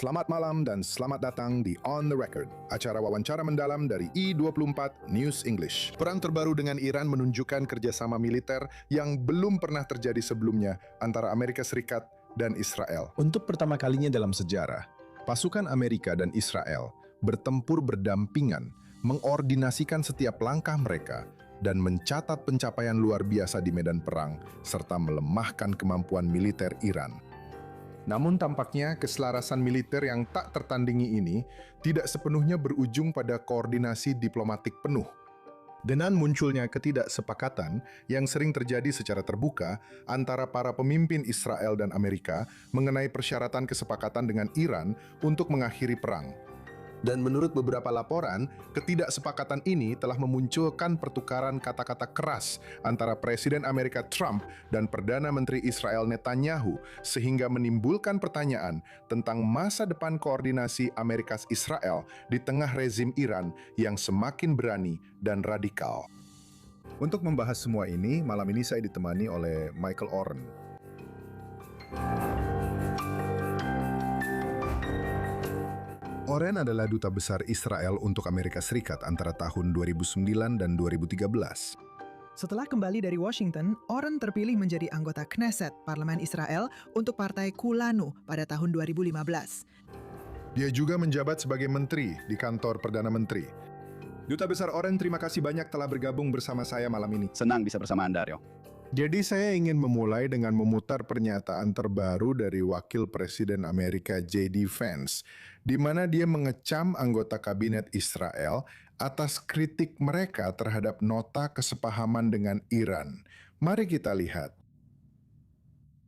Selamat malam dan selamat datang di On The Record, acara wawancara mendalam dari I24 News English. Perang terbaru dengan Iran menunjukkan kerjasama militer yang belum pernah terjadi sebelumnya antara Amerika Serikat dan Israel. Untuk pertama kalinya dalam sejarah, pasukan Amerika dan Israel bertempur berdampingan, mengordinasikan setiap langkah mereka, dan mencatat pencapaian luar biasa di medan perang, serta melemahkan kemampuan militer Iran. Namun tampaknya keselarasan militer yang tak tertandingi ini tidak sepenuhnya berujung pada koordinasi diplomatik penuh. Dengan munculnya ketidaksepakatan yang sering terjadi secara terbuka antara para pemimpin Israel dan Amerika mengenai persyaratan kesepakatan dengan Iran untuk mengakhiri perang. Dan menurut beberapa laporan, ketidaksepakatan ini telah memunculkan pertukaran kata-kata keras antara Presiden Amerika Trump dan Perdana Menteri Israel Netanyahu, sehingga menimbulkan pertanyaan tentang masa depan koordinasi Amerika-Israel di tengah rezim Iran yang semakin berani dan radikal. Untuk membahas semua ini, malam ini saya ditemani oleh Michael Oren. Oren adalah duta besar Israel untuk Amerika Serikat antara tahun 2009 dan 2013. Setelah kembali dari Washington, Oren terpilih menjadi anggota Knesset, Parlemen Israel, untuk Partai Kulanu pada tahun 2015. Dia juga menjabat sebagai menteri di kantor Perdana Menteri. Duta Besar Oren, terima kasih banyak telah bergabung bersama saya malam ini. Senang bisa bersama Anda, Aryo. Jadi saya ingin memulai dengan memutar pernyataan terbaru dari Wakil Presiden Amerika J.D. Vance, di mana dia mengecam anggota kabinet Israel atas kritik mereka terhadap nota kesepahaman dengan Iran. Mari kita lihat.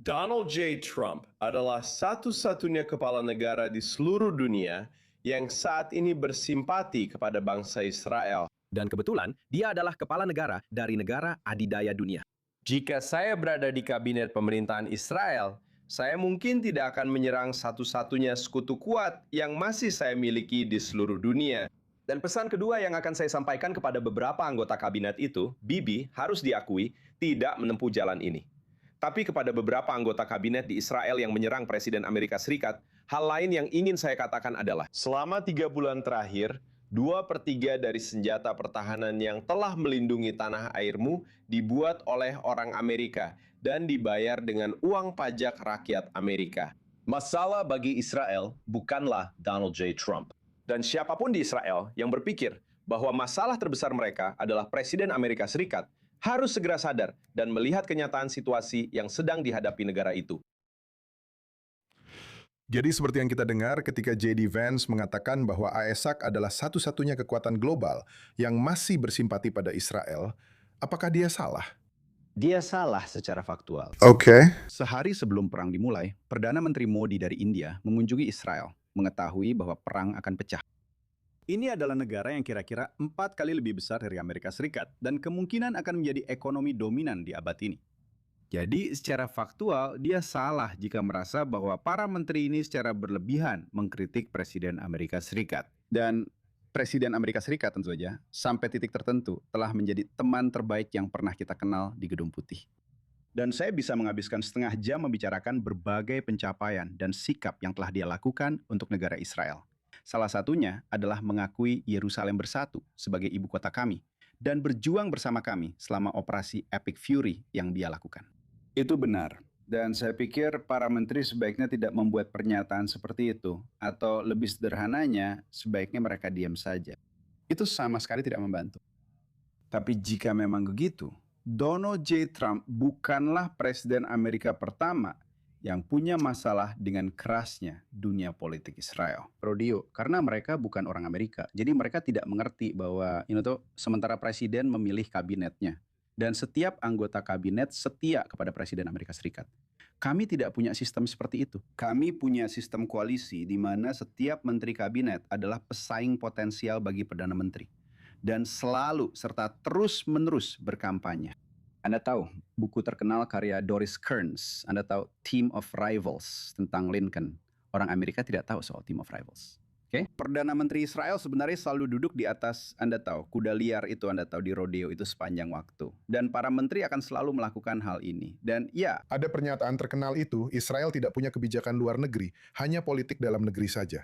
Donald J. Trump adalah satu-satunya kepala negara di seluruh dunia yang saat ini bersimpati kepada bangsa Israel. Dan kebetulan, dia adalah kepala negara dari negara adidaya dunia. Jika saya berada di kabinet pemerintahan Israel, saya mungkin tidak akan menyerang satu-satunya sekutu kuat yang masih saya miliki di seluruh dunia. Dan pesan kedua yang akan saya sampaikan kepada beberapa anggota kabinet itu, Bibi harus diakui tidak menempuh jalan ini. Tapi kepada beberapa anggota kabinet di Israel yang menyerang Presiden Amerika Serikat, hal lain yang ingin saya katakan adalah, selama 3 bulan terakhir, 2/3 dari senjata pertahanan yang telah melindungi tanah airmu dibuat oleh orang Amerika dan dibayar dengan uang pajak rakyat Amerika. Masalah bagi Israel bukanlah Donald J. Trump. dan siapapun di Israel yang berpikir bahwa masalah terbesar mereka adalah Presiden Amerika Serikat harus segera sadar dan melihat kenyataan situasi yang sedang dihadapi negara itu. Jadi seperti yang kita dengar ketika J.D. Vance mengatakan bahwa AESAC adalah satu-satunya kekuatan global yang masih bersimpati pada Israel, apakah dia salah? Dia salah secara faktual. Oke. Sehari sebelum perang dimulai, Perdana Menteri Modi dari India mengunjungi Israel, mengetahui bahwa perang akan pecah. Ini adalah negara yang kira-kira 4 kali lebih besar dari Amerika Serikat dan kemungkinan akan menjadi ekonomi dominan di abad ini. Jadi secara faktual dia salah jika merasa bahwa para menteri ini secara berlebihan mengkritik Presiden Amerika Serikat. Dan Presiden Amerika Serikat tentu saja sampai titik tertentu telah menjadi teman terbaik yang pernah kita kenal di Gedung Putih. Dan saya bisa menghabiskan setengah jam membicarakan berbagai pencapaian dan sikap yang telah dia lakukan untuk negara Israel. Salah satunya adalah mengakui Yerusalem bersatu sebagai ibu kota kami dan berjuang bersama kami selama operasi Epic Fury yang dia lakukan. Itu benar, dan saya pikir para menteri sebaiknya tidak membuat pernyataan seperti itu, atau lebih sederhananya, sebaiknya mereka diam saja. Itu sama sekali tidak membantu. Tapi jika memang begitu, Donald J. Trump bukanlah Presiden Amerika pertama yang punya masalah dengan kerasnya dunia politik Israel. Rodio, karena mereka bukan orang Amerika, jadi mereka tidak mengerti bahwa sementara presiden memilih kabinetnya. Dan setiap anggota kabinet setia kepada Presiden Amerika Serikat. Kami tidak punya sistem seperti itu. Kami punya sistem koalisi di mana setiap menteri kabinet adalah pesaing potensial bagi Perdana Menteri. Dan selalu serta terus-menerus berkampanye. Anda tahu buku terkenal karya Doris Kearns, Anda tahu Team of Rivals tentang Lincoln. Orang Amerika tidak tahu soal Team of Rivals. Oke, Perdana Menteri Israel sebenarnya selalu duduk di atas, Anda tahu, kuda liar itu Anda tahu, di rodeo itu sepanjang waktu. Dan para menteri akan selalu melakukan hal ini. Dan ya, Ada pernyataan terkenal itu, Israel tidak punya kebijakan luar negeri, hanya politik dalam negeri saja.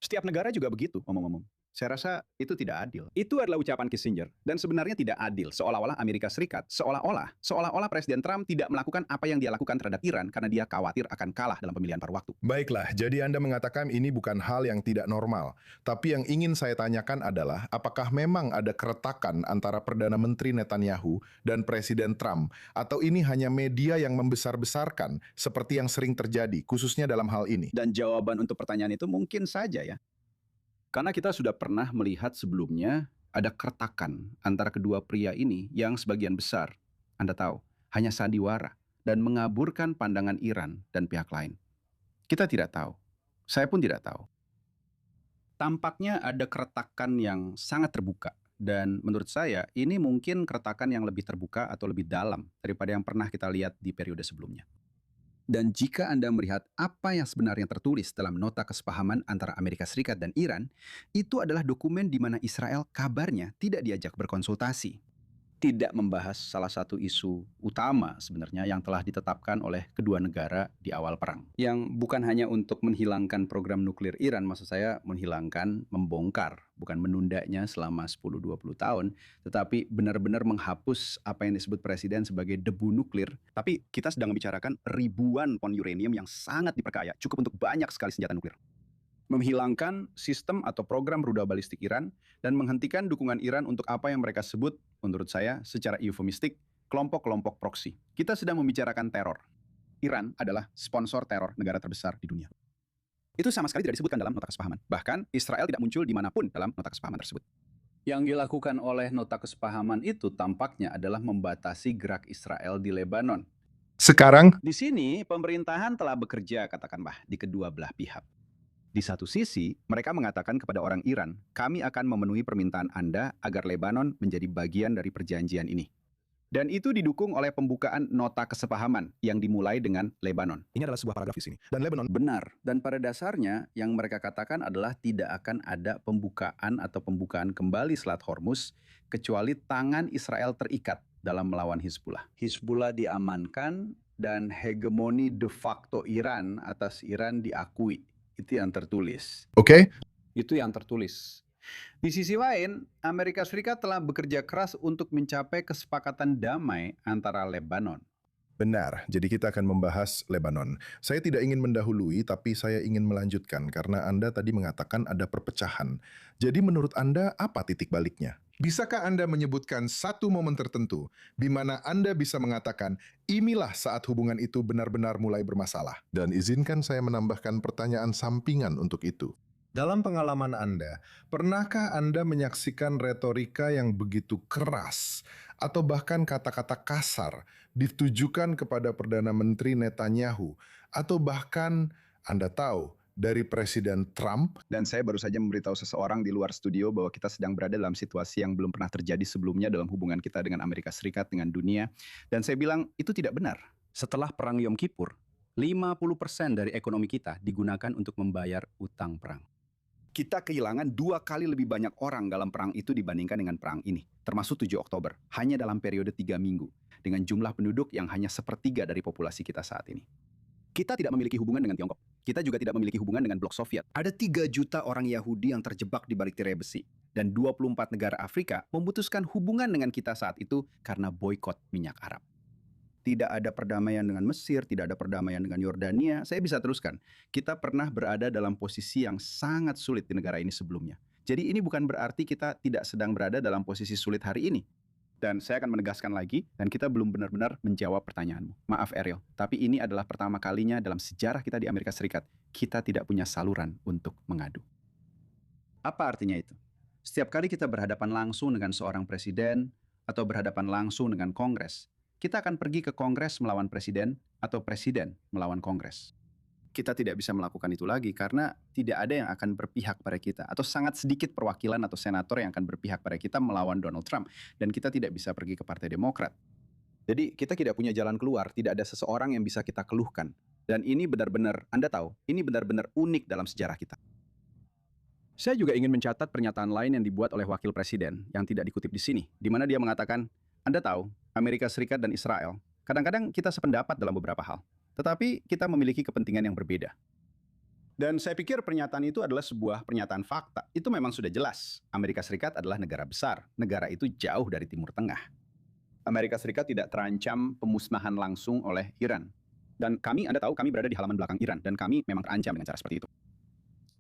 setiap negara juga begitu, ngomong-ngomong. Saya rasa itu tidak adil. Itu adalah ucapan Kissinger. Dan sebenarnya tidak adil. Seolah-olah Amerika Serikat, seolah-olah Presiden Trump tidak melakukan apa yang dia lakukan terhadap Iran karena dia khawatir akan kalah dalam pemilihan paruh waktu. Baiklah, jadi Anda mengatakan ini bukan hal yang tidak normal. Tapi yang ingin saya tanyakan adalah, apakah memang ada keretakan antara Perdana Menteri Netanyahu dan Presiden Trump? Atau ini hanya media yang membesar-besarkan seperti yang sering terjadi, khususnya dalam hal ini? Dan jawaban untuk pertanyaan itu mungkin saja ya. Karena kita sudah pernah melihat sebelumnya ada keretakan antara kedua pria ini yang sebagian besar, Anda tahu, hanya sandiwara dan mengaburkan pandangan Iran dan pihak lain. Kita tidak tahu. Saya pun tidak tahu. Tampaknya ada keretakan yang sangat terbuka. Dan menurut saya ini mungkin keretakan yang lebih terbuka atau lebih dalam daripada yang pernah kita lihat di periode sebelumnya. Dan jika Anda melihat apa yang sebenarnya tertulis dalam nota kesepahaman antara Amerika Serikat dan Iran, itu adalah dokumen di mana Israel kabarnya tidak diajak berkonsultasi. Tidak membahas salah satu isu utama sebenarnya yang telah ditetapkan oleh kedua negara di awal perang. Yang bukan hanya untuk menghilangkan program nuklir Iran, maksud saya menghilangkan, membongkar, bukan menundanya selama 10-20 tahun, tetapi benar-benar menghapus apa yang disebut Presiden sebagai debu nuklir. Tapi kita sedang membicarakan ribuan ton uranium yang sangat diperkaya, cukup untuk banyak sekali senjata nuklir. Menghilangkan sistem atau program rudal balistik Iran dan menghentikan dukungan Iran untuk apa yang mereka sebut, menurut saya, secara eufemistik, kelompok-kelompok proksi. Kita sedang membicarakan teror. Iran adalah sponsor teror negara terbesar di dunia. Itu sama sekali tidak disebutkan dalam nota kesepahaman. Bahkan Israel tidak muncul dimanapun dalam nota kesepahaman tersebut. Yang dilakukan oleh nota kesepahaman itu tampaknya adalah membatasi gerak Israel di Lebanon. Sekarang, Di sini pemerintahan telah bekerja, katakanlah, di kedua belah pihak. Di satu sisi, mereka mengatakan kepada orang Iran, kami akan memenuhi permintaan Anda agar Lebanon menjadi bagian dari perjanjian ini. Dan itu didukung oleh pembukaan nota kesepahaman yang dimulai dengan Lebanon. ini adalah sebuah paragraf di sini. Dan Lebanon Benar, dan pada dasarnya yang mereka katakan adalah tidak akan ada pembukaan atau pembukaan kembali Selat Hormuz kecuali tangan Israel terikat dalam melawan Hizbullah. Hizbullah diamankan dan hegemoni de facto Iran atas Iran diakui. Itu yang tertulis. Oke? Itu yang tertulis. Di sisi lain, Amerika Serikat telah bekerja keras untuk mencapai kesepakatan damai antara Lebanon. Benar, jadi kita akan membahas Lebanon. Saya tidak ingin mendahului, tapi saya ingin melanjutkan karena Anda tadi mengatakan ada perpecahan. Jadi menurut Anda, apa titik baliknya? Bisakah Anda menyebutkan satu momen tertentu di mana Anda bisa mengatakan, inilah saat hubungan itu benar-benar mulai bermasalah? Dan izinkan saya menambahkan pertanyaan sampingan untuk itu. Dalam pengalaman Anda, pernahkah Anda menyaksikan retorika yang begitu keras atau bahkan kata-kata kasar ditujukan kepada Perdana Menteri Netanyahu atau bahkan Anda tahu dari Presiden Trump? Dan saya baru saja memberitahu seseorang di luar studio bahwa kita sedang berada dalam situasi yang belum pernah terjadi sebelumnya dalam hubungan kita dengan Amerika Serikat, dengan dunia. Dan saya bilang itu tidak benar. Setelah Perang Yom Kippur, 50% dari ekonomi kita digunakan untuk membayar utang perang. Kita kehilangan 2 kali lebih banyak orang dalam perang itu dibandingkan dengan perang ini, termasuk 7 Oktober, hanya dalam periode 3 minggu, dengan jumlah penduduk yang hanya sepertiga dari populasi kita saat ini. Kita tidak memiliki hubungan dengan Tiongkok. Kita juga tidak memiliki hubungan dengan blok Soviet. Ada 3 juta orang Yahudi yang terjebak di balik tirai besi. Dan 24 negara Afrika memutuskan hubungan dengan kita saat itu karena boikot minyak Arab. Tidak ada perdamaian dengan Mesir, tidak ada perdamaian dengan Yordania. Saya bisa teruskan. Kita pernah berada dalam posisi yang sangat sulit di negara ini sebelumnya. Jadi ini bukan berarti kita tidak sedang berada dalam posisi sulit hari ini. Dan saya akan menegaskan lagi, dan kita belum benar-benar menjawab pertanyaanmu. Maaf Ariel, tapi ini adalah pertama kalinya dalam sejarah kita di Amerika Serikat, kita tidak punya saluran untuk mengadu. Apa artinya itu? Setiap kali kita berhadapan langsung dengan seorang presiden, atau berhadapan langsung dengan Kongres, kita akan pergi ke Kongres melawan presiden atau presiden melawan Kongres. Kita tidak bisa melakukan itu lagi karena tidak ada yang akan berpihak pada kita atau sangat sedikit perwakilan atau senator yang akan berpihak pada kita melawan Donald Trump dan kita tidak bisa pergi ke Partai Demokrat. Jadi kita tidak punya jalan keluar, tidak ada seseorang yang bisa kita keluhkan. Dan ini benar-benar, Anda tahu, ini benar-benar unik dalam sejarah kita. Saya juga ingin mencatat pernyataan lain yang dibuat oleh wakil presiden yang tidak dikutip di sini, di mana dia mengatakan, Anda tahu, Amerika Serikat dan Israel, kadang-kadang kita sependapat dalam beberapa hal, tetapi kita memiliki kepentingan yang berbeda. Dan saya pikir pernyataan itu adalah sebuah pernyataan fakta. Itu memang sudah jelas. Amerika Serikat adalah negara besar. Negara itu jauh dari Timur Tengah. Amerika Serikat tidak terancam pemusnahan langsung oleh Iran. Dan kami, Anda tahu, kami berada di halaman belakang Iran. Dan kami memang terancam dengan cara seperti itu.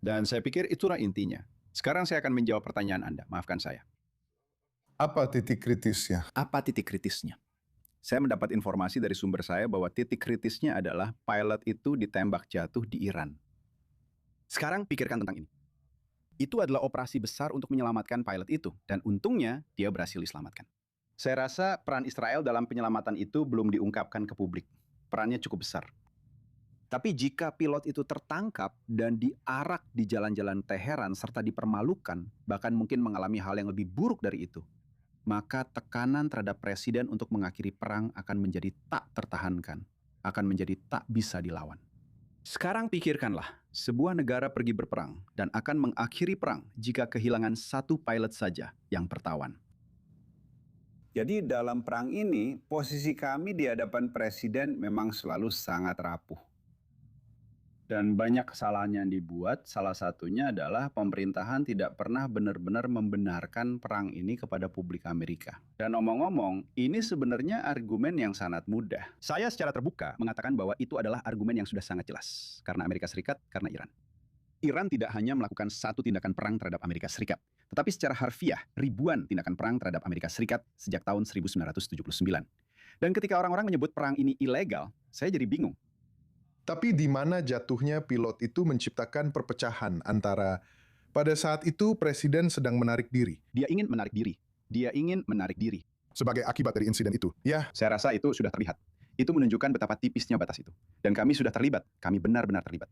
Dan saya pikir itulah intinya. Sekarang saya akan menjawab pertanyaan Anda. Maafkan saya. Apa titik kritisnya? Apa titik kritisnya? Saya mendapat informasi dari sumber saya bahwa titik kritisnya adalah pilot itu ditembak jatuh di Iran. Sekarang pikirkan tentang ini. Itu adalah operasi besar untuk menyelamatkan pilot itu. Dan untungnya dia berhasil diselamatkan. Saya rasa peran Israel dalam penyelamatan itu belum diungkapkan ke publik. Perannya cukup besar. Tapi jika pilot itu tertangkap dan diarak di jalan-jalan Teheran serta dipermalukan, bahkan mungkin mengalami hal yang lebih buruk dari itu, maka tekanan terhadap presiden untuk mengakhiri perang akan menjadi tak tertahankan, akan menjadi tak bisa dilawan. Sekarang pikirkanlah, sebuah negara pergi berperang dan akan mengakhiri perang jika kehilangan satu pilot saja yang tertawan. Jadi dalam perang ini, posisi kami di hadapan presiden memang selalu sangat rapuh. Dan banyak kesalahan yang dibuat, salah satunya adalah pemerintahan tidak pernah benar-benar membenarkan perang ini kepada publik Amerika. Dan omong-omong, ini sebenarnya argumen yang sangat mudah. Saya secara terbuka mengatakan bahwa itu adalah argumen yang sudah sangat jelas. Karena Amerika Serikat, karena Iran. Iran tidak hanya melakukan satu tindakan perang terhadap Amerika Serikat, tetapi secara harfiah ribuan tindakan perang terhadap Amerika Serikat sejak tahun 1979. Dan ketika orang-orang menyebut perang ini ilegal, saya jadi bingung. Tapi di mana jatuhnya pilot itu menciptakan perpecahan antara pada saat itu presiden sedang menarik diri. Dia ingin menarik diri. Dia ingin menarik diri. Sebagai akibat dari insiden itu. Ya, Saya rasa itu sudah terlihat. Itu menunjukkan betapa tipisnya batas itu. Dan kami sudah terlibat. Kami benar-benar terlibat.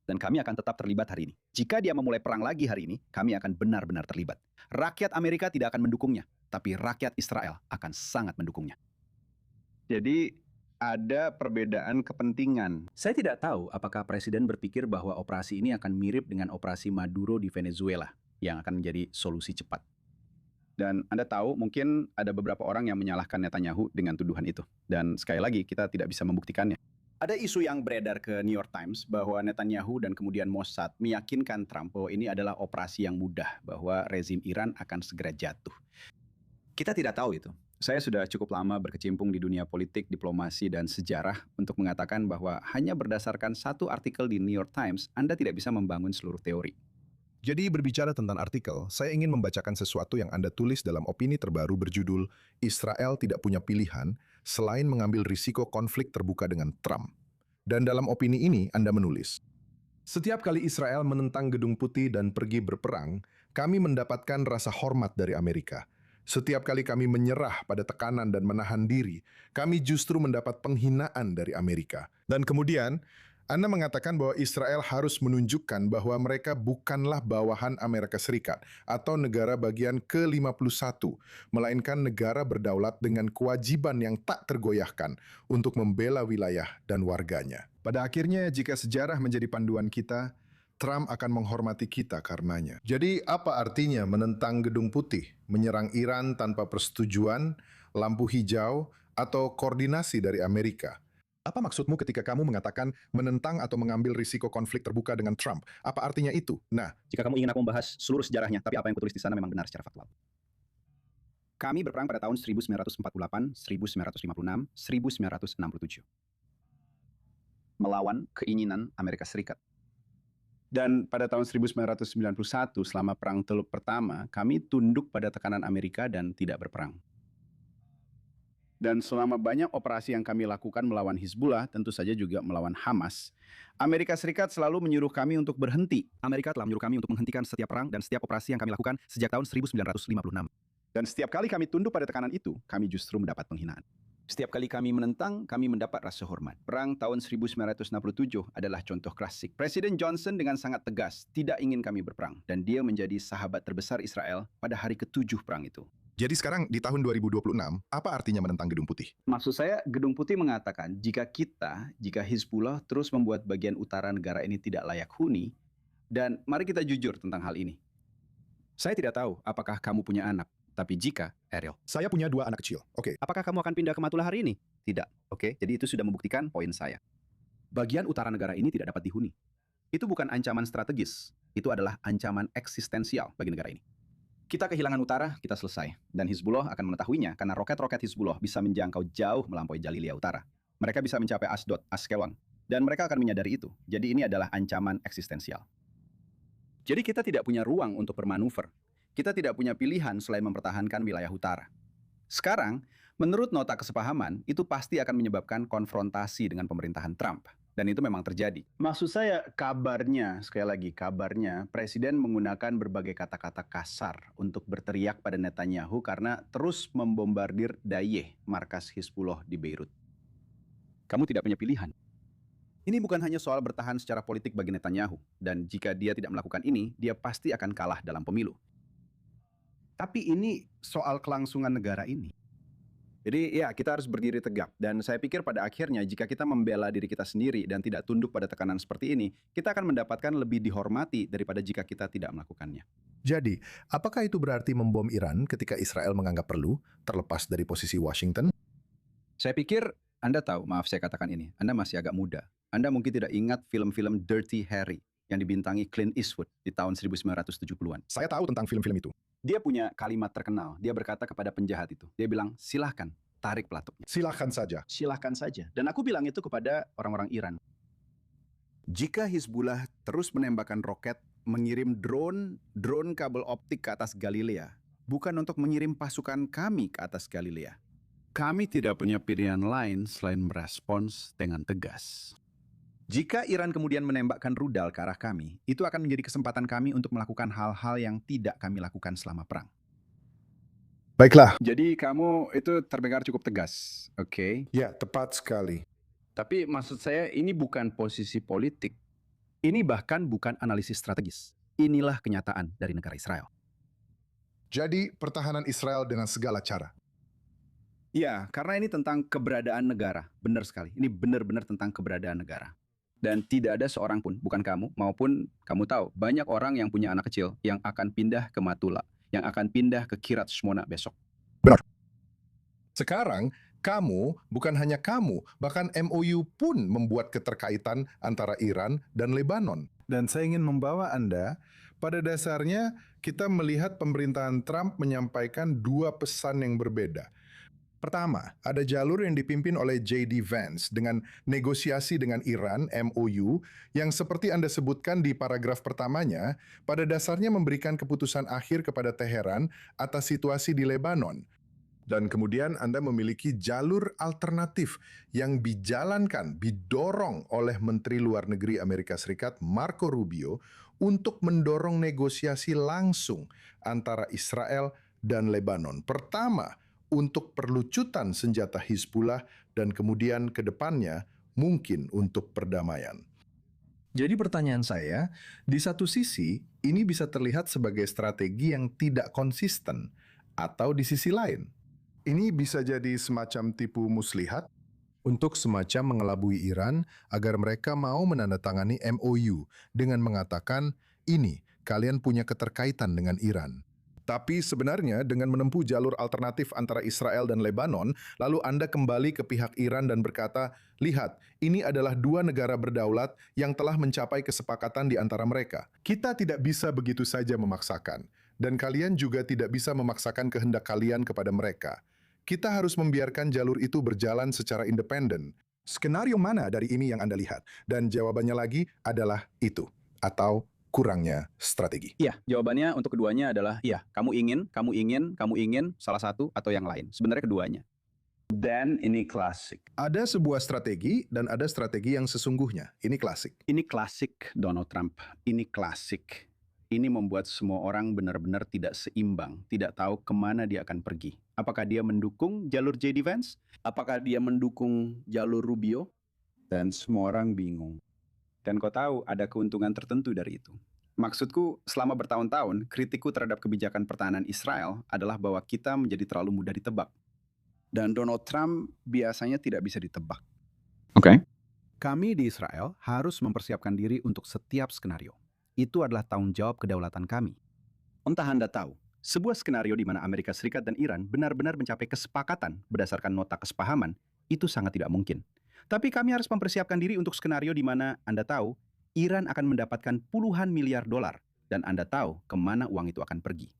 Dan kami akan tetap terlibat hari ini. Jika dia memulai perang lagi hari ini, kami akan benar-benar terlibat. Rakyat Amerika tidak akan mendukungnya. Tapi rakyat Israel akan sangat mendukungnya. Jadi ada perbedaan kepentingan. Saya tidak tahu apakah presiden berpikir bahwa operasi ini akan mirip dengan operasi Maduro di Venezuela yang akan menjadi solusi cepat. Dan Anda tahu mungkin ada beberapa orang yang menyalahkan Netanyahu dengan tuduhan itu. Dan sekali lagi kita tidak bisa membuktikannya. Ada isu yang beredar ke New York Times bahwa Netanyahu dan kemudian Mossad meyakinkan Trump bahwa ini adalah operasi yang mudah, bahwa rezim Iran akan segera jatuh. Kita tidak tahu itu. Saya sudah cukup lama berkecimpung di dunia politik, diplomasi, dan sejarah untuk mengatakan bahwa hanya berdasarkan satu artikel di New York Times, Anda tidak bisa membangun seluruh teori. jadi berbicara tentang artikel, saya ingin membacakan sesuatu yang Anda tulis dalam opini terbaru berjudul Israel tidak punya pilihan selain mengambil risiko konflik terbuka dengan Trump. Dan dalam opini ini Anda menulis, setiap kali Israel menentang Gedung Putih dan pergi berperang, kami mendapatkan rasa hormat dari Amerika. Setiap kali kami menyerah pada tekanan dan menahan diri, kami justru mendapat penghinaan dari Amerika. Dan kemudian, Anda mengatakan bahwa Israel harus menunjukkan bahwa mereka bukanlah bawahan Amerika Serikat atau negara bagian ke-51, melainkan negara berdaulat dengan kewajiban yang tak tergoyahkan untuk membela wilayah dan warganya. Pada akhirnya, jika sejarah menjadi panduan kita, Trump akan menghormati kita karenanya. Jadi apa artinya menentang Gedung Putih, menyerang Iran tanpa persetujuan, lampu hijau, atau koordinasi dari Amerika? Apa maksudmu ketika kamu mengatakan menentang atau mengambil risiko konflik terbuka dengan Trump? Apa artinya itu? Nah, Jika kamu ingin aku membahas seluruh sejarahnya, tapi apa yang kutulis di sana memang benar secara faktual. Kami berperang pada tahun 1948, 1956, 1967. Melawan keinginan Amerika Serikat. Dan pada tahun 1991, selama Perang Teluk Pertama, kami tunduk pada tekanan Amerika dan tidak berperang. Dan selama banyak operasi yang kami lakukan melawan Hizbullah, tentu saja juga melawan Hamas, Amerika Serikat selalu menyuruh kami untuk berhenti. Amerika telah menyuruh kami untuk menghentikan setiap perang dan setiap operasi yang kami lakukan sejak tahun 1956. Dan setiap kali kami tunduk pada tekanan itu, kami justru mendapat penghinaan. Setiap kali kami menentang, kami mendapat rasa hormat. Perang tahun 1967 adalah contoh klasik. Presiden Johnson dengan sangat tegas tidak ingin kami berperang. Dan dia menjadi sahabat terbesar Israel pada hari ke-7 perang itu. jadi sekarang di tahun 2026, apa artinya menentang Gedung Putih? Maksud saya, Gedung Putih mengatakan jika Hizbullah terus membuat bagian utara negara ini tidak layak huni, Dan mari kita jujur tentang hal ini. Saya tidak tahu apakah kamu punya anak, tapi jika, Ariel, Saya punya 2 anak kecil. Oke, apakah kamu akan pindah ke Matula hari ini? Tidak. Oke, jadi itu sudah membuktikan poin saya. Bagian utara negara ini tidak dapat dihuni. Itu bukan ancaman strategis. Itu adalah ancaman eksistensial bagi negara ini. Kita kehilangan utara, kita selesai. Dan Hizbullah akan mengetahuinya karena roket-roket Hizbullah bisa menjangkau jauh melampaui Jalilia Utara. Mereka bisa mencapai Asdod, Askelon. Dan mereka akan menyadari itu. Jadi ini adalah ancaman eksistensial. Jadi kita tidak punya ruang untuk bermanuver. Kita tidak punya pilihan selain mempertahankan wilayah utara. Sekarang, menurut nota kesepahaman, itu pasti akan menyebabkan konfrontasi dengan pemerintahan Trump. Dan itu memang terjadi. Maksud saya, kabarnya, sekali lagi, kabarnya, Presiden menggunakan berbagai kata-kata kasar untuk berteriak pada Netanyahu karena terus membombardir Dayeh, markas Hizbullah di Beirut. Kamu tidak punya pilihan. Ini bukan hanya soal bertahan secara politik bagi Netanyahu, dan jika dia tidak melakukan ini, dia pasti akan kalah dalam pemilu. Tapi ini soal kelangsungan negara ini. Jadi ya, kita harus berdiri tegak, dan saya pikir pada akhirnya jika kita membela diri kita sendiri dan tidak tunduk pada tekanan seperti ini, kita akan mendapatkan lebih dihormati daripada jika kita tidak melakukannya. jadi apakah itu berarti membom Iran ketika Israel menganggap perlu, terlepas dari posisi Washington? Saya pikir Anda tahu, maaf saya katakan ini, Anda masih agak muda. Anda mungkin tidak ingat film-film Dirty Harry yang dibintangi Clint Eastwood di tahun 1970-an. Saya tahu tentang film-film itu. Dia punya kalimat terkenal. Dia berkata kepada penjahat itu. Dia bilang, silahkan tarik pelatuknya. Silahkan saja. Silahkan saja. Dan aku bilang itu kepada orang-orang Iran. Jika Hizbullah terus menembakkan roket, mengirim drone kabel optik ke atas Galilea, bukan untuk mengirim pasukan kami ke atas Galilea. Kami tidak punya pilihan lain selain merespons dengan tegas. Jika Iran kemudian menembakkan rudal ke arah kami, itu akan menjadi kesempatan kami untuk melakukan hal-hal yang tidak kami lakukan selama perang. Baiklah. Jadi kamu itu terdengar cukup tegas, oke? Ya, tepat sekali. Tapi maksud saya ini bukan posisi politik. Ini bahkan bukan analisis strategis. Inilah kenyataan dari negara Israel. Jadi, pertahanan Israel dengan segala cara. Ya, karena ini tentang keberadaan negara. Benar sekali. Ini benar-benar tentang keberadaan negara. Dan tidak ada seorang pun, bukan kamu, maupun kamu tahu, banyak orang yang punya anak kecil yang akan pindah ke Matula, yang akan pindah ke Kiryat Shmona besok. Sekarang, kamu, bukan hanya kamu, bahkan MOU pun membuat keterkaitan antara Iran dan Lebanon. Dan saya ingin membawa Anda, pada dasarnya kita melihat pemerintahan Trump menyampaikan 2 pesan yang berbeda. Pertama, ada jalur yang dipimpin oleh J.D. Vance dengan negosiasi dengan Iran, MOU, yang seperti Anda sebutkan di paragraf pertamanya, pada dasarnya memberikan keputusan akhir kepada Teheran atas situasi di Lebanon. Dan kemudian Anda memiliki jalur alternatif yang dijalankan, didorong oleh Menteri Luar Negeri Amerika Serikat Marco Rubio untuk mendorong negosiasi langsung antara Israel dan Lebanon. Pertama, untuk perlucutan senjata Hizbullah dan kemudian ke depannya mungkin untuk perdamaian. Jadi pertanyaan saya, di satu sisi ini bisa terlihat sebagai strategi yang tidak konsisten, atau di sisi lain, ini bisa jadi semacam tipu muslihat untuk semacam mengelabui Iran agar mereka mau menandatangani MOU dengan mengatakan, ini kalian punya keterkaitan dengan Iran. Tapi sebenarnya dengan menempuh jalur alternatif antara Israel dan Lebanon, lalu Anda kembali ke pihak Iran dan berkata, lihat, ini adalah 2 negara berdaulat yang telah mencapai kesepakatan di antara mereka. Kita tidak bisa begitu saja memaksakan, dan kalian juga tidak bisa memaksakan kehendak kalian kepada mereka. Kita harus membiarkan jalur itu berjalan secara independen. Skenario mana dari ini yang Anda lihat? Dan jawabannya lagi adalah itu, atau kurangnya strategi. Iya, jawabannya untuk keduanya adalah iya. Kamu ingin salah satu atau yang lain. Sebenarnya keduanya. Dan ini klasik. Ada sebuah strategi dan ada strategi yang sesungguhnya. Ini klasik. Ini klasik Donald Trump. Ini klasik. Ini membuat semua orang benar-benar tidak seimbang, tidak tahu kemana dia akan pergi. Apakah dia mendukung jalur J.D. Vance? Apakah dia mendukung jalur Rubio? Dan semua orang bingung. Dan kau tahu ada keuntungan tertentu dari itu. Maksudku, selama bertahun-tahun, kritikku terhadap kebijakan pertahanan Israel adalah bahwa kita menjadi terlalu mudah ditebak. Dan Donald Trump biasanya tidak bisa ditebak. Oke. Kami di Israel harus mempersiapkan diri untuk setiap skenario. Itu adalah tanggung jawab kedaulatan kami. Entah Anda tahu, sebuah skenario di mana Amerika Serikat dan Iran benar-benar mencapai kesepakatan berdasarkan nota kesepahaman, itu sangat tidak mungkin. Tapi kami harus mempersiapkan diri untuk skenario di mana Anda tahu, Iran akan mendapatkan puluhan miliar dolar, dan Anda tahu kemana uang itu akan pergi.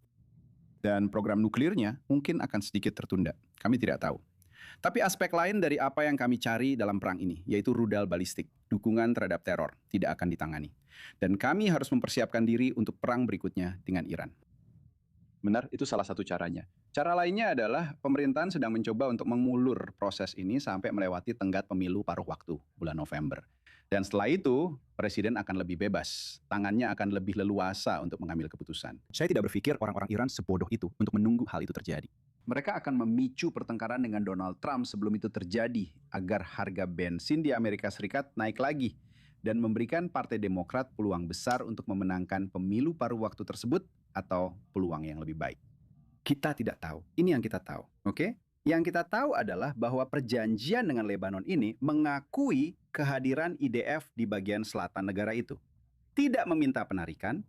Dan program nuklirnya mungkin akan sedikit tertunda, kami tidak tahu. Tapi aspek lain dari apa yang kami cari dalam perang ini, yaitu rudal balistik, dukungan terhadap teror, tidak akan ditangani. Dan kami harus mempersiapkan diri untuk perang berikutnya dengan Iran. Benar, itu salah satu caranya. Cara lainnya adalah pemerintahan sedang mencoba untuk mengulur proses ini sampai melewati tenggat pemilu paruh waktu, bulan November. Dan setelah itu, Presiden akan lebih bebas. Tangannya akan lebih leluasa untuk mengambil keputusan. Saya tidak berpikir orang-orang Iran sebodoh itu untuk menunggu hal itu terjadi. Mereka akan memicu pertengkaran dengan Donald Trump sebelum itu terjadi agar harga bensin di Amerika Serikat naik lagi dan memberikan Partai Demokrat peluang besar untuk memenangkan pemilu paruh waktu tersebut atau peluang yang lebih baik. Kita tidak tahu. Ini yang kita tahu, oke? Yang kita tahu adalah bahwa perjanjian dengan Lebanon ini mengakui kehadiran IDF di bagian selatan negara itu. Tidak meminta penarikan.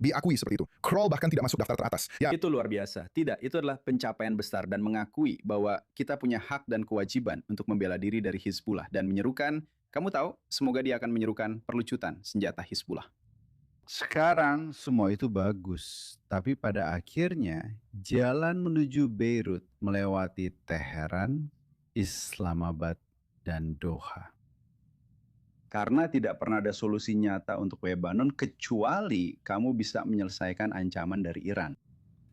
Diakui seperti itu. Kroll bahkan tidak masuk daftar teratas. Ya, Itu luar biasa. Tidak, itu adalah pencapaian besar dan mengakui bahwa kita punya hak dan kewajiban untuk membela diri dari Hizbullah dan menyerukan, kamu tahu, semoga dia akan menyerukan perlucutan senjata Hizbullah. Sekarang semua itu bagus, tapi pada akhirnya jalan menuju Beirut melewati Teheran, Islamabad, dan Doha. Karena tidak pernah ada solusi nyata untuk Lebanon kecuali kamu bisa menyelesaikan ancaman dari Iran.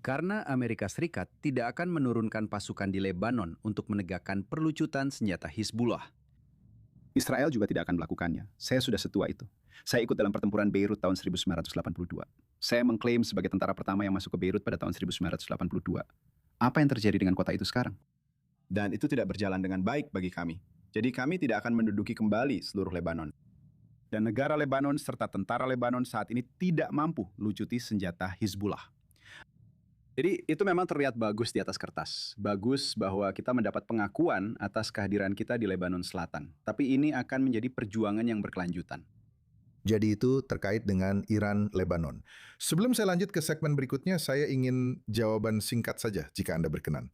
Karena Amerika Serikat tidak akan menurunkan pasukan di Lebanon untuk menegakkan perlucutan senjata Hizbullah. Israel juga tidak akan melakukannya. Saya sudah setua itu. Saya ikut dalam pertempuran Beirut tahun 1982. Saya mengklaim sebagai tentara pertama yang masuk ke Beirut pada tahun 1982. Apa yang terjadi dengan kota itu sekarang? Dan itu tidak berjalan dengan baik bagi kami. Jadi kami tidak akan menduduki kembali seluruh Lebanon. Dan negara Lebanon serta tentara Lebanon saat ini tidak mampu lucuti senjata Hizbullah. Jadi itu memang terlihat bagus di atas kertas. Bagus bahwa kita mendapat pengakuan atas kehadiran kita di Lebanon Selatan. Tapi ini akan menjadi perjuangan yang berkelanjutan. jadi itu terkait dengan Iran-Lebanon. Sebelum saya lanjut ke segmen berikutnya, saya ingin jawaban singkat saja jika Anda berkenan.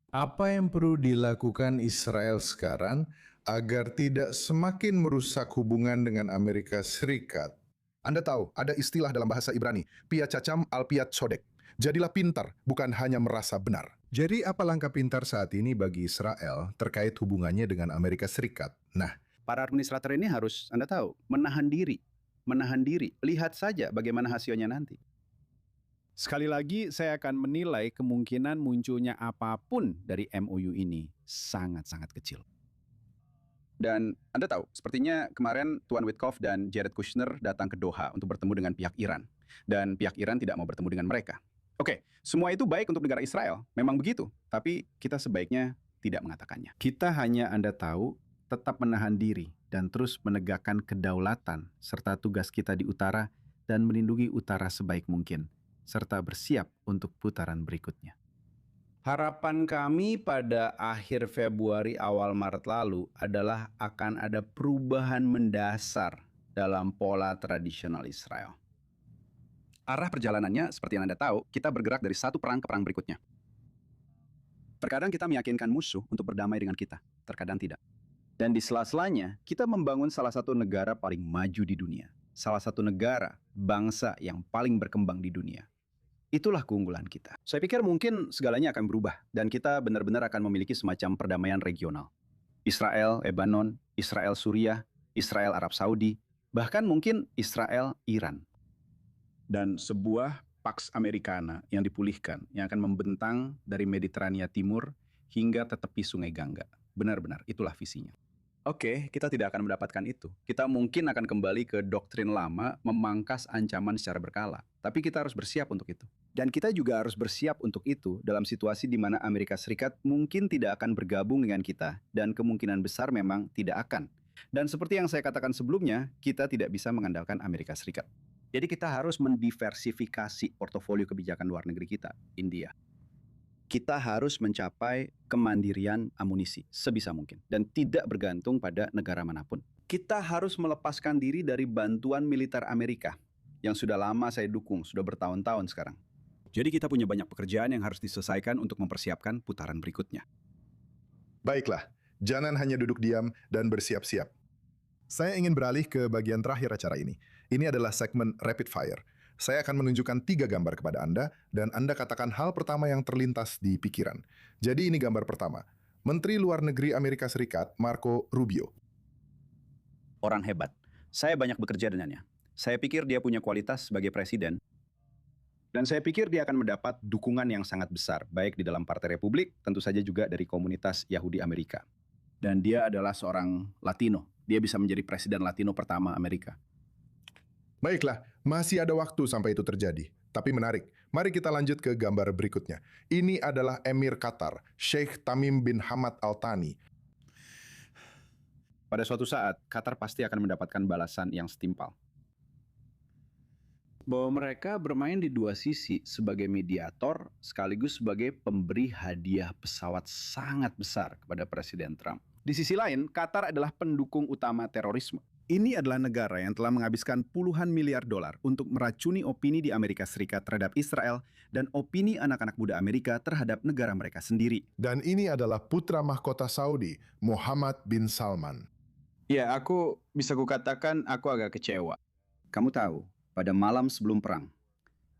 Apa yang perlu dilakukan Israel sekarang agar tidak semakin merusak hubungan dengan Amerika Serikat? Anda tahu, ada istilah dalam bahasa Ibrani, pia cacam al piat sodek. Jadilah pintar, bukan hanya merasa benar. Jadi apa langkah pintar saat ini bagi Israel terkait hubungannya dengan Amerika Serikat? Nah, Para administrator ini harus, Anda tahu, menahan diri. Menahan diri. Lihat saja bagaimana hasilnya nanti. Sekali lagi, saya akan menilai kemungkinan munculnya apapun dari MOU ini sangat-sangat kecil. Dan Anda tahu, sepertinya kemarin Tuan Witkoff dan Jared Kushner datang ke Doha untuk bertemu dengan pihak Iran. Dan pihak Iran tidak mau bertemu dengan mereka. Oke, semua itu baik untuk negara Israel. Memang begitu. Tapi kita sebaiknya tidak mengatakannya. Kita hanya, Anda tahu, tetap menahan diri dan terus menegakkan kedaulatan serta tugas kita di utara dan melindungi utara sebaik mungkin, serta bersiap untuk putaran berikutnya. Harapan kami pada akhir Februari awal Maret lalu adalah akan ada perubahan mendasar dalam pola tradisional Israel. Arah perjalanannya seperti yang Anda tahu, kita bergerak dari satu perang ke perang berikutnya. Terkadang kita meyakinkan musuh untuk berdamai dengan kita, terkadang tidak. Dan di sela-selanya, kita membangun salah satu negara paling maju di dunia. Salah satu negara, bangsa yang paling berkembang di dunia. Itulah keunggulan kita. Saya pikir mungkin segalanya akan berubah. Dan kita benar-benar akan memiliki semacam perdamaian regional. Israel, Lebanon, Israel, Suriah, Israel, Arab Saudi, bahkan mungkin Israel, Iran. Dan sebuah Pax Americana yang dipulihkan, yang akan membentang dari Mediterania Timur hingga ke tepi Sungai Gangga. Benar-benar, itulah visinya. Oke, kita tidak akan mendapatkan itu. Kita mungkin akan kembali ke doktrin lama memangkas ancaman secara berkala. Tapi kita harus bersiap untuk itu. Dan kita juga harus bersiap untuk itu dalam situasi di mana Amerika Serikat mungkin tidak akan bergabung dengan kita dan kemungkinan besar memang tidak akan. Dan seperti yang saya katakan sebelumnya, kita tidak bisa mengandalkan Amerika Serikat. Jadi kita harus mendiversifikasi portofolio kebijakan luar negeri kita, India. Kita harus mencapai kemandirian amunisi sebisa mungkin dan tidak bergantung pada negara manapun. Kita harus melepaskan diri dari bantuan militer Amerika yang sudah lama saya dukung, sudah bertahun-tahun sekarang. Jadi kita punya banyak pekerjaan yang harus diselesaikan untuk mempersiapkan putaran berikutnya. Baiklah, jangan hanya duduk diam dan bersiap-siap. Saya ingin beralih ke bagian terakhir acara ini. Ini adalah segmen Rapid Fire. Saya akan menunjukkan 3 gambar kepada Anda, dan Anda katakan hal pertama yang terlintas di pikiran. Jadi ini gambar pertama. Menteri Luar Negeri Amerika Serikat, Marco Rubio. Orang hebat. Saya banyak bekerja dengannya. Saya pikir dia punya kualitas sebagai presiden. Dan saya pikir dia akan mendapat dukungan yang sangat besar, baik di dalam Partai Republik, tentu saja juga dari komunitas Yahudi Amerika. Dan dia adalah seorang Latino. Dia bisa menjadi presiden Latino pertama Amerika. Baiklah, masih ada waktu sampai itu terjadi. Tapi menarik. Mari kita lanjut ke gambar berikutnya. Ini adalah Emir Qatar, Sheikh Tamim bin Hamad Al Thani. Pada suatu saat, Qatar pasti akan mendapatkan balasan yang setimpal. Bahwa mereka bermain di dua sisi sebagai mediator sekaligus sebagai pemberi hadiah pesawat sangat besar kepada Presiden Trump. Di sisi lain, Qatar adalah pendukung utama terorisme. Ini adalah negara yang telah menghabiskan puluhan miliar dolar untuk meracuni opini di Amerika Serikat terhadap Israel dan opini anak-anak muda Amerika terhadap negara mereka sendiri. Dan ini adalah putra mahkota Saudi, Muhammad bin Salman. Ya, aku bisa kukatakan aku agak kecewa. Kamu tahu, pada malam sebelum perang,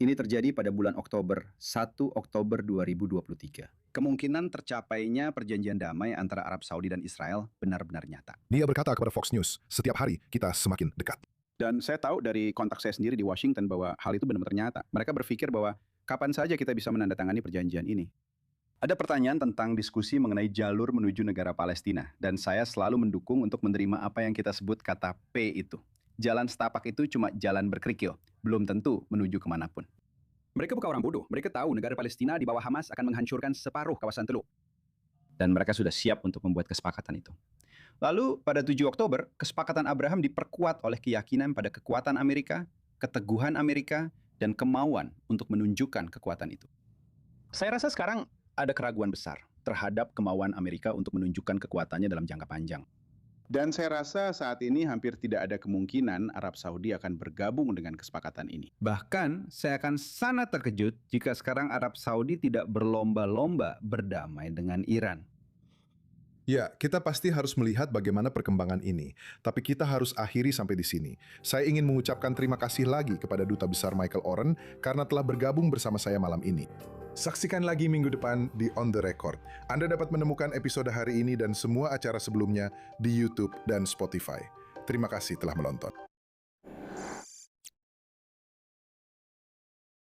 ini terjadi pada bulan Oktober, 1 Oktober 2023. Kemungkinan tercapainya perjanjian damai antara Arab Saudi dan Israel benar-benar nyata. Dia berkata kepada Fox News, setiap hari kita semakin dekat. Dan saya tahu dari kontak saya sendiri di Washington bahwa hal itu benar-benar nyata. Mereka berpikir bahwa kapan saja kita bisa menandatangani perjanjian ini. Ada pertanyaan tentang diskusi mengenai jalur menuju negara Palestina, dan saya selalu mendukung untuk menerima apa yang kita sebut kata P itu. Jalan setapak itu cuma jalan berkerikil, belum tentu menuju kemanapun. Mereka bukan orang bodoh, mereka tahu negara Palestina di bawah Hamas akan menghancurkan separuh kawasan Teluk. Dan mereka sudah siap untuk membuat kesepakatan itu. Lalu pada 7 Oktober, kesepakatan Abraham diperkuat oleh keyakinan pada kekuatan Amerika, keteguhan Amerika, dan kemauan untuk menunjukkan kekuatan itu. Saya rasa sekarang ada keraguan besar terhadap kemauan Amerika untuk menunjukkan kekuatannya dalam jangka panjang. Dan saya rasa saat ini hampir tidak ada kemungkinan Arab Saudi akan bergabung dengan kesepakatan ini. Bahkan saya akan sangat terkejut jika sekarang Arab Saudi tidak berlomba-lomba berdamai dengan Iran. Ya, kita pasti harus melihat bagaimana perkembangan ini. Tapi kita harus akhiri sampai di sini. Saya ingin mengucapkan terima kasih lagi kepada Duta Besar Michael Oren karena telah bergabung bersama saya malam ini. Saksikan lagi minggu depan di On The Record. Anda dapat menemukan episode hari ini dan semua acara sebelumnya di YouTube dan Spotify. Terima kasih telah menonton.